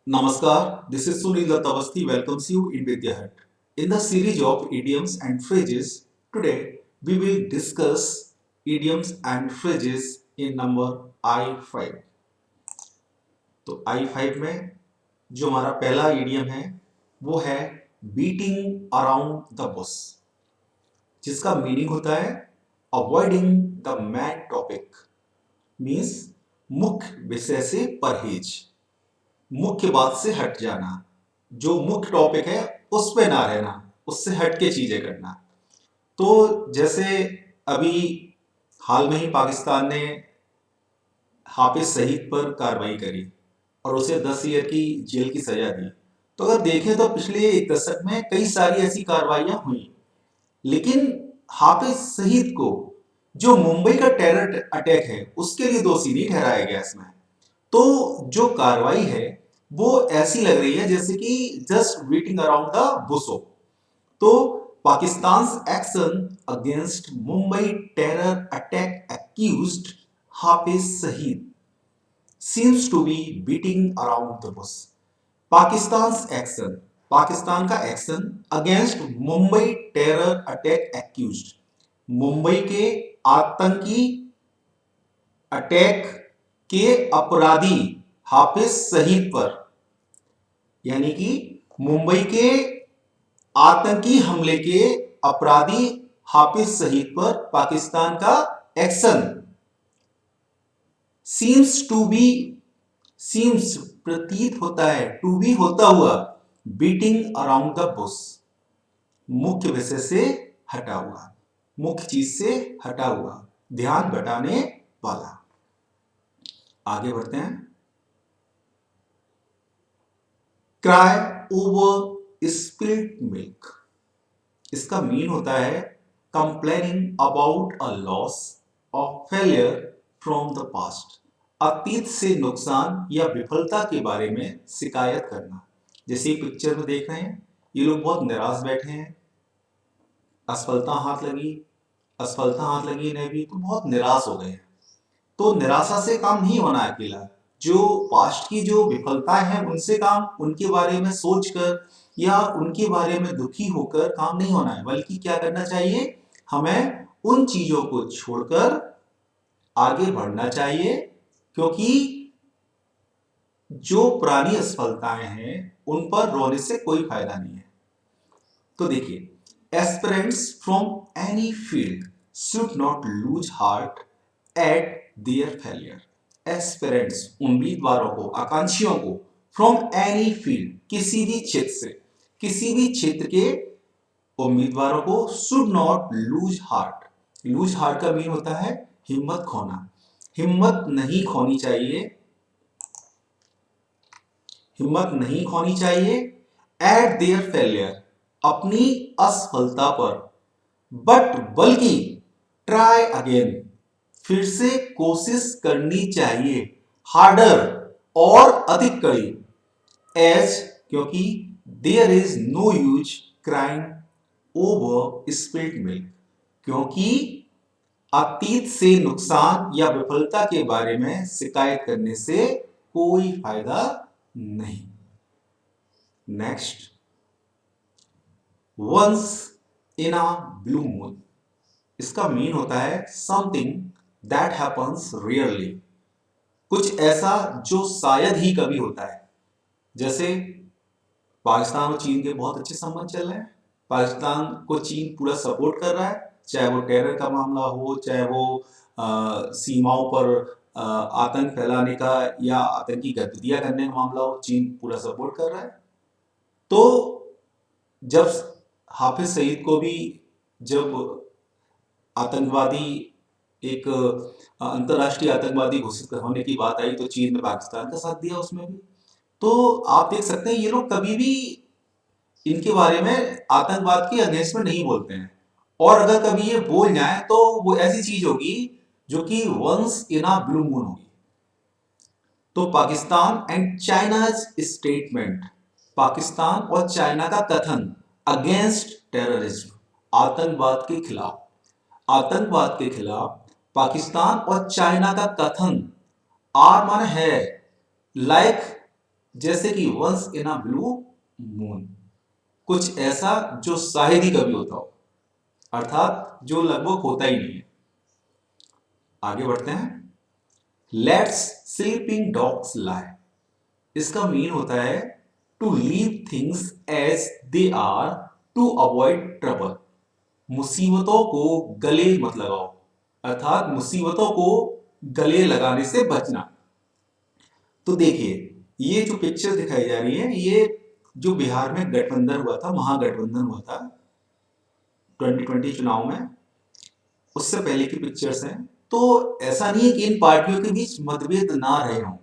Namaskar, this is Sunil Datta Awasthi welcomes you in Vidya Hut. In the series of idioms and phrases, today we will discuss idioms and phrases in number I5. तो I5 में जो हमारा पहला idiom है वो है beating around the Bush, जिसका meaning होता है avoiding the man topic, means मुख्य विषय से परहेज, मुख्य बात से हट जाना, जो मुख्य टॉपिक है उस पे ना रहना, उससे हट के चीजें करना। तो जैसे अभी हाल में ही पाकिस्तान ने हाफिज सईद पर कार्रवाई करी और उसे 10 ईयर की जेल की सजा दी। तो अगर देखें तो पिछले एक दशक में कई सारी ऐसी कार्रवाइयां हुई, लेकिन हाफिज सईद को जो मुंबई का टेरर अटैक है उसके लिए दोषी नहीं ठहराया गया इसमें। तो जो कार्रवाई है वो ऐसी लग रही है जैसे कि just beating around the bush हो। तो Pakistan action against Mumbai terror attack accused Hafiz Saeed seems to be beating around the bush. Pakistan action, Pakistan का action against Mumbai terror attack accused, Mumbai के आतंकी अटैक के अपराधी हाफिज सईद पर, यानी कि मुंबई के आतंकी हमले के अपराधी हाफिज सईद पर पाकिस्तान का action seems to be, seems प्रतीत होता है, टू बी होता हुआ, बीटिंग अराउंड द बुश मुख्य विषय से हटा हुआ, मुख्य चीज से हटा हुआ, ध्यान बटाने वाला। आगे बढ़ते हैं। क्राई ओवर स्पिल्ड मिल्क, इसका मीन होता है कंप्लेनिंग अबाउट अ लॉस और फेलियर फ्रॉम द पास्ट, अतीत से नुकसान या विफलता के बारे में शिकायत करना। जैसे पिक्चर में देख रहे हैं, ये लोग बहुत निराश बैठे हैं, असफलता हाथ लगी, असफलता हाथ लगी इन्हें भी, तो बहुत निराश हो गए हैं। तो निराशा से काम नहीं होना है अकेला, जो पास्ट की जो विफलताएं हैं उनसे काम, उनके बारे में सोचकर या उनके बारे में दुखी होकर काम नहीं होना है, बल्कि क्या करना चाहिए, हमें उन चीजों को छोड़कर आगे बढ़ना चाहिए, क्योंकि जो पुरानी असफलताएं हैं उन पर रोने से कोई फायदा नहीं है। तो देखिए, aspirants from any field should not lose heart eight there failure. Aspirants उम्मीदवारों को, आकांक्षियों को, फ्रॉम एनी फील्ड किसी भी क्षेत्र से, किसी भी क्षेत्र के उम्मीदवारों को should not lose heart, loose heart का मीन होता है हिम्मत खोना, हिम्मत नहीं खोनी चाहिए, हिम्मत नहीं खोनी चाहिए एट देयर फेलियर, अपनी असफलता पर, बट बल्कि ट्राई अगेन, फिर से कोशिश करनी चाहिए, हार्डर और अधिक कड़ी, एज क्योंकि there is no use crying over spilled milk, क्योंकि अतीत से नुकसान या विफलता के बारे में शिकायत करने से कोई फायदा नहीं। Next, once in a blue moon, इसका मीन होता है समथिंग दैट हैपन्स रियरली, कुछ ऐसा जो शायद ही कभी होता है। जैसे पाकिस्तान और चीन के बहुत अच्छे संबंध चल रहे हैं, पाकिस्तान को चीन पूरा सपोर्ट कर रहा है, चाहे वो टेरर का मामला हो, चाहे वो सीमाओं पर आतंक फैलाने का या आतंकी गतिविधियां करने का मामला हो, चीन पूरा सपोर्ट कर रहा है। तो जब हाफिज सईद को भी जब आतंकवादी, एक अंतरराष्ट्रीय आतंकवादी घोषित होने की बात आई, तो चीन ने पाकिस्तान का साथ दिया उसमें भी। तो आप देख सकते हैं ये लोग कभी भी इनके बारे में आतंकवाद के अगेंस्ट में नहीं बोलते हैं, और अगर कभी ये बोल जाए तो वो ऐसी चीज होगी जो कि once in a blue moon होगी। तो Pakistan and China's statement, Pakistan और चाइना का कथन अगेंस्ट टेररिज्म, आतंकवाद के खिलाफ, आतंकवाद के खिलाफ पाकिस्तान और चाइना का कथन, आर माने है, लाइक जैसे कि once in a blue moon, कुछ ऐसा जो शायद ही कभी होता हो, अर्थात जो लगभग होता ही नहीं है। आगे बढ़ते हैं। लेट्स स्लीपिंग डॉग्स लाई, इसका मीन होता है to leave things as they are to avoid trouble, मुसीबतों को गले मत लगाओ, अर्थात मुसीबतों को गले लगाने से बचना। तो देखिए, ये जो पिक्चर दिखाई जा रही है, ये जो बिहार में गठबंधन हुआ था, महागठबंधन हुआ था 2020 चुनाव में, उससे पहले की पिक्चर्स हैं। तो ऐसा नहीं है कि इन पार्टियों के बीच मतभेद ना रहे हों।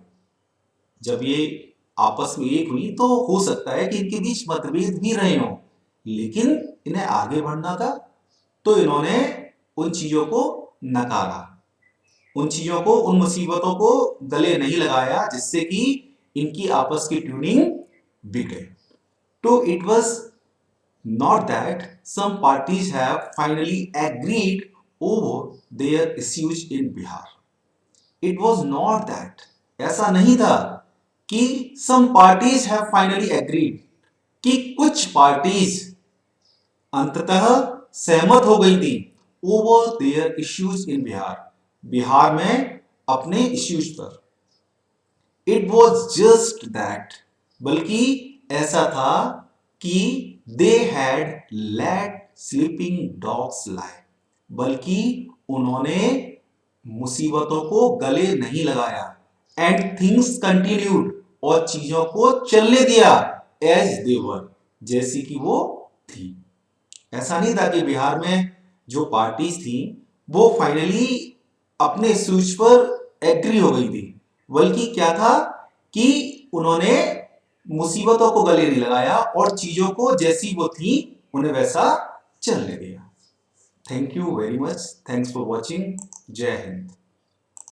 जब ये आपस में एक हुई तो हो सकता है कि इनके बीच मतभेद भी रहे हों, लेकिन इन्हें आगे बढ़ना था, तो इन्होंने उन चीजों को नकारा, उन चीजों को, उन मुसीबतों को गले नहीं लगाया जिससे कि इनकी आपस की ट्यूनिंग बिगड़े। तो it was not that some parties have finally agreed over their issues in Bihar. It was not that, ऐसा नहीं था कि some parties have finally agreed, कि कुछ पार्टीज अंततः सहमत हो गई थी over their issues in Bihar, Bihar में अपने इश्यूज पर। इट वॉज जस्ट दैट, बल्कि ऐसा था कि they had let sleeping dogs lie, बल्कि उन्होंने मुसीबतों को गले नहीं लगाया। एंड थिंग्स कंटिन्यूड, और चीजों को चलने दिया एज दे वर, जैसी कि वो थी। ऐसा नहीं था कि बिहार में जो पार्टीज थी वो फाइनली अपने इश्यूज पर एग्री हो गई थी, बल्कि क्या था कि उन्होंने मुसीबतों को गले नहीं लगाया और चीजों को जैसी वो थी उन्हें वैसा चलने दिया। Thank you very much, thanks for watching, जय हिंद।